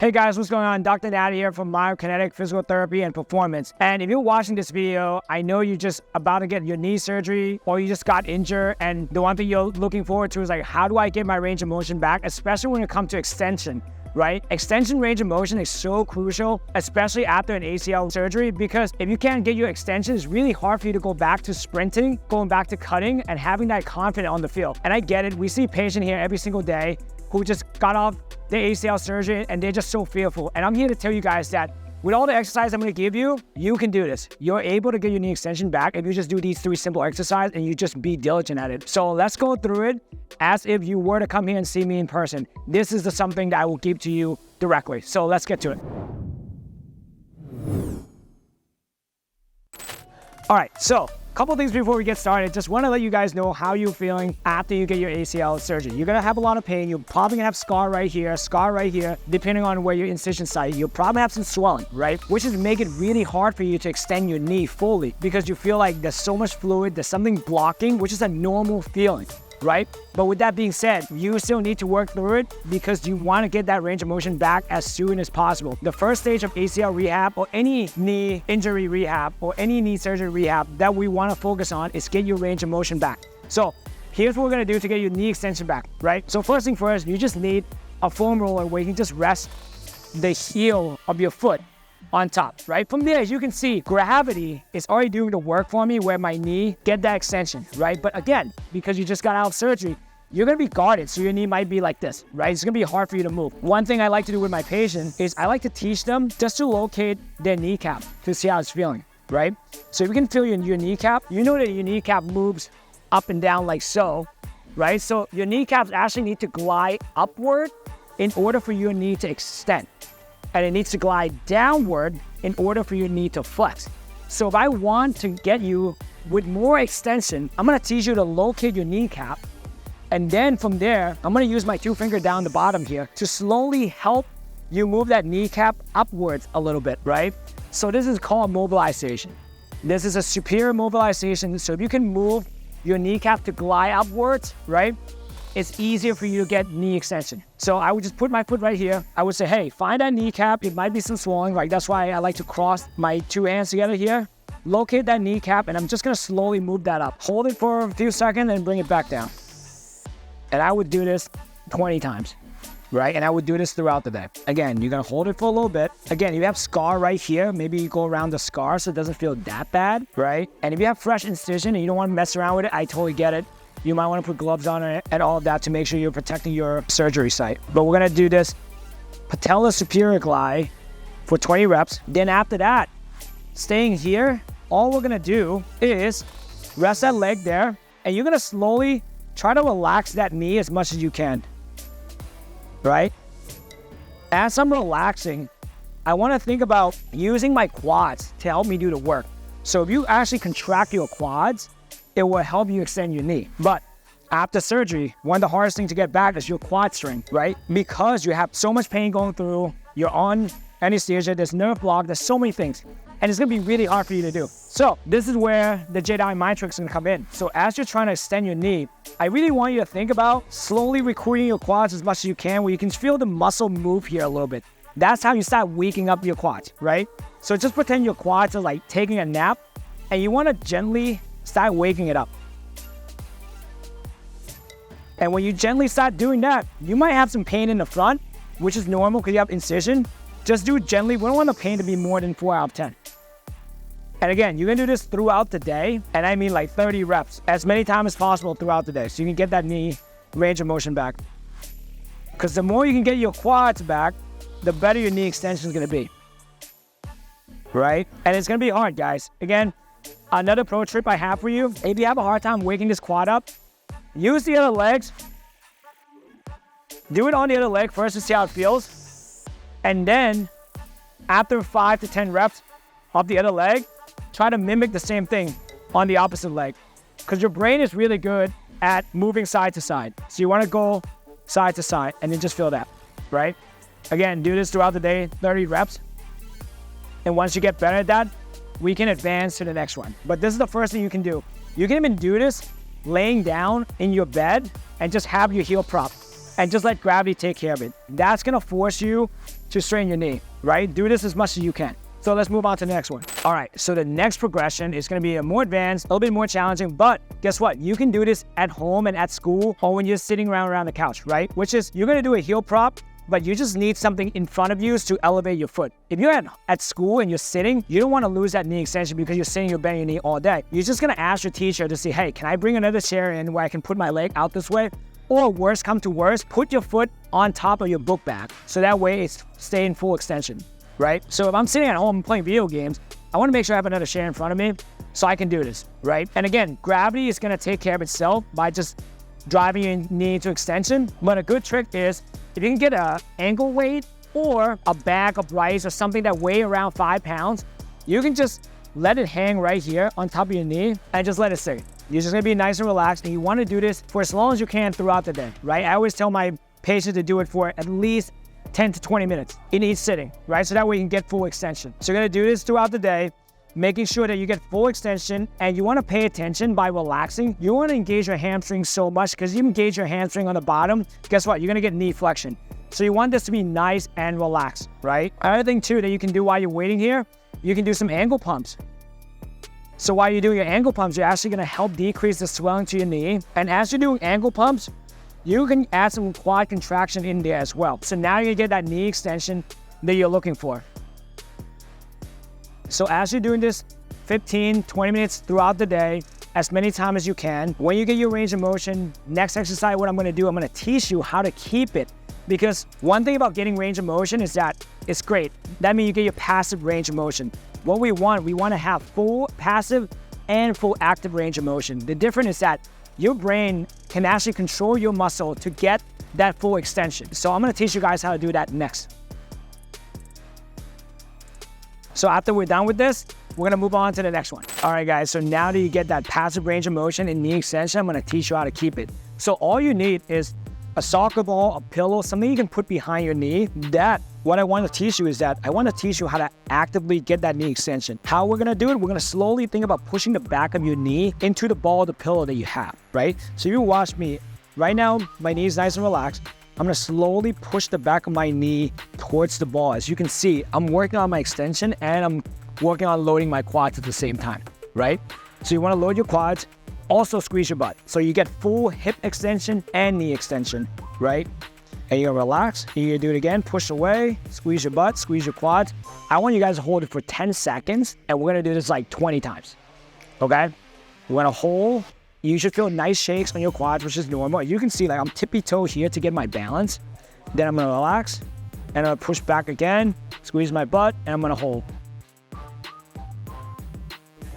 Hey guys, what's going on? Dr. Natty here from Myokinetic Physical Therapy and Performance. And if you're watching this video, I know you're just about to get your knee surgery or you just got injured, and the one thing you're looking forward to is like, how do I get my range of motion back? Especially when it comes to extension, right? Extension range of motion is so crucial, especially after an ACL surgery, because if you can't get your extension, it's really hard for you to go back to sprinting, going back to cutting, and having that confidence on the field. And I get it. We see patients here every single day who just got off the ACL surgery and they're just so fearful. And I'm here to tell you guys that with all the exercise I'm gonna give you, you can do this. You're able to get your knee extension back if you just do these 3 simple exercises and you just be diligent at it. So let's go through it as if you were to come here and see me in person. This is something that I will give to you directly. So let's get to it. All right, so couple things before we get started. Just want to let you guys know how you're feeling after you get your ACL surgery. You're gonna have a lot of pain. You're probably gonna have scar right here, depending on where your incision site. You'll probably have some swelling, right? Which is make it really hard for you to extend your knee fully because you feel like there's so much fluid, there's something blocking, which is a normal feeling, right? But with that being said, you still need to work through it because you want to get that range of motion back as soon as possible. The first stage of ACL rehab or any knee injury rehab or any knee surgery rehab that we want to focus on is get your range of motion back. So here's what we're going to do to get your knee extension back, right? So first thing first, you just need a foam roller where you can just rest the heel of your foot on top, right? From there, as you can see, gravity is already doing the work for me where my knee get that extension, right? But again, because you just got out of surgery, you're gonna be guarded, so your knee might be like this, right? It's gonna be hard for you to move. One thing I like to do with my patient is I like to teach them just to locate their kneecap to see how it's feeling, right? So if you can feel your kneecap, you know that your kneecap moves up and down like so, right? So your kneecaps actually need to glide upward in order for your knee to extend. And it needs to glide downward in order for your knee to flex. So if I want to get you with more extension, I'm gonna teach you to locate your kneecap. And then from there, I'm gonna use my 2 finger down the bottom here to slowly help you move that kneecap upwards a little bit, right? So this is called mobilization. This is a superior mobilization. So if you can move your kneecap to glide upwards, right? It's easier for you to get knee extension. So I would just put my foot right here. I would say, hey, find that kneecap. It might be some swelling, right? That's why I like to cross my 2 hands together here. Locate that kneecap, and I'm just gonna slowly move that up. Hold it for a few seconds and bring it back down. And I would do this 20 times, right? And I would do this throughout the day. Again, you're gonna hold it for a little bit. Again, if you have scar right here, maybe you go around the scar so it doesn't feel that bad, right? And if you have fresh incision and you don't wanna mess around with it, I totally get it. You might want to put gloves on it and all of that to make sure you're protecting your surgery site. But we're going to do this patella superior glide for 20 reps. Then after that, staying here, all we're going to do is rest that leg there, and you're going to slowly try to relax that knee as much as you can, right? As I'm relaxing, I want to think about using my quads to help me do the work. So if you actually contract your quads, it will help you extend your knee. But after surgery, one of the hardest things to get back is your quad strength, right? Because you have so much pain going through, you're on anesthesia, there's nerve block, there's so many things. And it's gonna be really hard for you to do. So this is where the Jedi Mind Trick is gonna come in. So as you're trying to extend your knee, I really want you to think about slowly recruiting your quads as much as you can, where you can feel the muscle move here a little bit. That's how you start waking up your quads, right? So just pretend your quads are like taking a nap, and you wanna gently start waking it up. And when you gently start doing that, you might have some pain in the front, which is normal because you have incision. Just do it gently. We don't want the pain to be more than 4 out of 10. And again, you're gonna do this throughout the day, and I mean like 30 reps, as many times as possible throughout the day, so you can get that knee range of motion back. Because the more you can get your quads back, the better your knee extension is gonna be, right? And it's gonna be hard, guys. Again, another pro tip I have for you, if you have a hard time waking this quad up, use the other legs. Do it on the other leg first to see how it feels. And then, after 5 to 10 reps of the other leg, try to mimic the same thing on the opposite leg. Because your brain is really good at moving side to side. So you want to go side to side and then just feel that, right? Again, do this throughout the day, 30 reps. And once you get better at that, we can advance to the next one. But this is the first thing you can do. You can even do this laying down in your bed and just have your heel prop. and just let gravity take care of it. That's gonna force you to strain your knee, right? Do this as much as you can. So let's move on to the next one. All right, so the next progression is gonna be a more advanced, a little bit more challenging, but guess what? You can do this at home and at school or when you're sitting around the couch, right? Which is, you're gonna do a heel prop, but you just need something in front of you to elevate your foot. If you're at school and you're sitting, you don't wanna lose that knee extension because you're sitting, you're bending your knee all day. You're just gonna ask your teacher to say, hey, can I bring another chair in where I can put my leg out this way? Or worst come to worst, put your foot on top of your book bag. So that way it's staying full extension, right? So if I'm sitting at home playing video games, I wanna make sure I have another chair in front of me so I can do this, right? And again, gravity is gonna take care of itself by just driving your knee into extension. But a good trick is, if you can get an ankle weight or a bag of rice or something that weigh around 5 pounds, you can just let it hang right here on top of your knee and just let it sit. You're just gonna be nice and relaxed, and you wanna do this for as long as you can throughout the day, right? I always tell my patients to do it for at least 10 to 20 minutes in each sitting, right? So that way you can get full extension. So you're gonna do this throughout the day, making sure that you get full extension, and you wanna pay attention by relaxing. You wanna engage your hamstring so much, because you engage your hamstring on the bottom, guess what? You're gonna get knee flexion. So you want this to be nice and relaxed, right? Another thing too that you can do while you're waiting here, you can do some ankle pumps. So while you're doing your ankle pumps, you're actually gonna help decrease the swelling to your knee. And as you're doing ankle pumps, you can add some quad contraction in there as well. So now you get that knee extension that you're looking for. So as you're doing this 15, 20 minutes throughout the day, as many times as you can, when you get your range of motion, next exercise, what I'm gonna do, I'm gonna teach you how to keep it. Because one thing about getting range of motion is that it's great. That means you get your passive range of motion. What we want to have full passive and full active range of motion. The difference is that your brain can actually control your muscle to get that full extension. So I'm gonna teach you guys how to do that next. So after we're done with this, we're gonna move on to the next one. All right, guys, so now that you get that passive range of motion and knee extension, I'm gonna teach you how to keep it. So all you need is a soccer ball, a pillow, something you can put behind your knee. What I want to teach you is that I want to teach you how to actively get that knee extension. How we're gonna do it, we're gonna slowly think about pushing the back of your knee into the ball of the pillow that you have, right? So you watch me. Right now, my knee is nice and relaxed. I'm gonna slowly push the back of my knee towards the ball. As you can see, I'm working on my extension and I'm working on loading my quads at the same time, right? So you wanna load your quads, also squeeze your butt. So you get full hip extension and knee extension, right? And you're gonna relax, you're gonna do it again, push away, squeeze your butt, squeeze your quads. I want you guys to hold it for 10 seconds, and we're gonna do this like 20 times, okay? We're gonna hold. You should feel nice shakes on your quads, which is normal. You can see like I'm tippy-toe here to get my balance. Then I'm gonna relax, and I'm gonna push back again, squeeze my butt, and I'm gonna hold.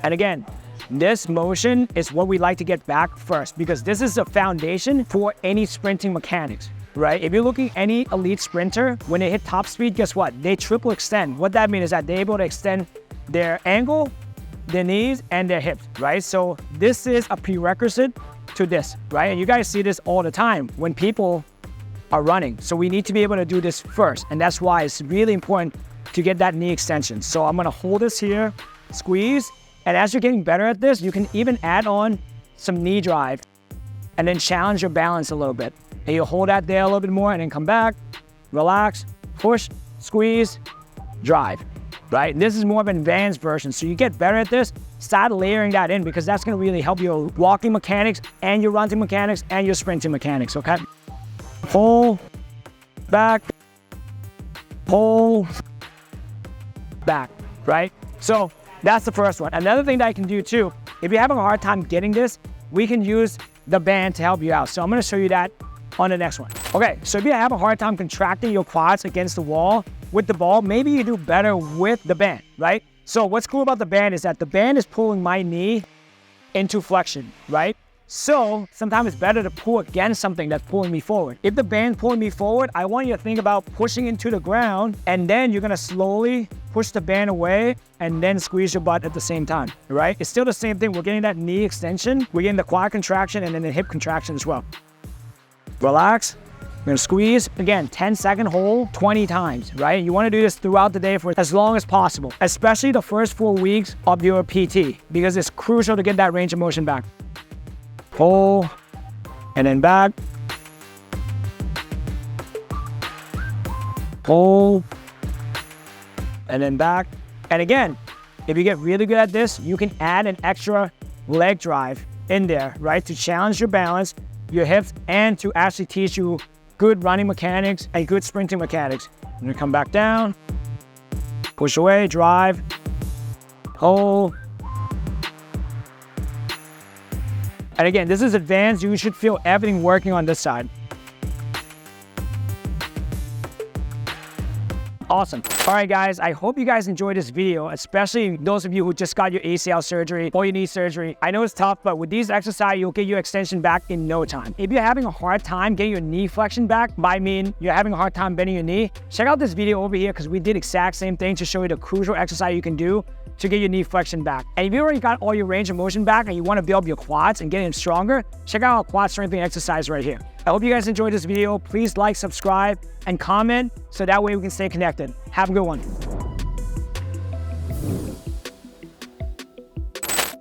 And again, this motion is what we like to get back first, because this is the foundation for any sprinting mechanics, right? If you're looking at any elite sprinter, when they hit top speed, guess what? They triple extend. What that means is that they're able to extend their ankle, their knees, and their hips, right? So this is a prerequisite to this, right? And you guys see this all the time when people are running. So we need to be able to do this first. And that's why it's really important to get that knee extension. So I'm gonna hold this here, squeeze, and as you're getting better at this, you can even add on some knee drive and then challenge your balance a little bit. And you'll hold that there a little bit more and then come back, relax, push, squeeze, drive, right? This is more of an advanced version. So you get better at this, start layering that in, because that's gonna really help your walking mechanics and your running mechanics and your sprinting mechanics, okay? Pull, back, pull, back, right? So that's the first one. Another thing that I can do too, if you're having a hard time getting this, we can use the band to help you out. So I'm gonna show you that on the next one. Okay, so if you have a hard time contracting your quads against the wall with the ball, maybe you do better with the band, right? So what's cool about the band is that the band is pulling my knee into flexion, right? So sometimes it's better to pull against something that's pulling me forward. If the band's pulling me forward, I want you to think about pushing into the ground, and then you're gonna slowly push the band away and then squeeze your butt at the same time, right? It's still the same thing. We're getting that knee extension, we're getting the quad contraction, and then the hip contraction as well. Relax. We're gonna squeeze, again, 10-second hold 20 times, right? You wanna do this throughout the day for as long as possible, especially the first 4 weeks of your PT, because it's crucial to get that range of motion back. Pull, and then back, hold, and then back. And again, if you get really good at this, you can add an extra leg drive in there, right? To challenge your balance, your hips, and to actually teach you good running mechanics and good sprinting mechanics. I'm gonna come back down, push away, drive, hold. And again, this is advanced. You should feel everything working on this side. Awesome. All right, guys, I hope you guys enjoyed this video, especially those of you who just got your ACL surgery or your knee surgery. I know it's tough, but with these exercises, you'll get your extension back in no time. If you're having a hard time getting your knee flexion back, by mean you're having a hard time bending your knee, check out this video over here because we did exact same thing to show you the crucial exercise you can do to get your knee flexion back. And if you already got all your range of motion back and you want to build up your quads and get them stronger, check out our quad strengthening exercise right here. I hope you guys enjoyed this video. Please like, subscribe, and comment so that way we can stay connected. Have a good one.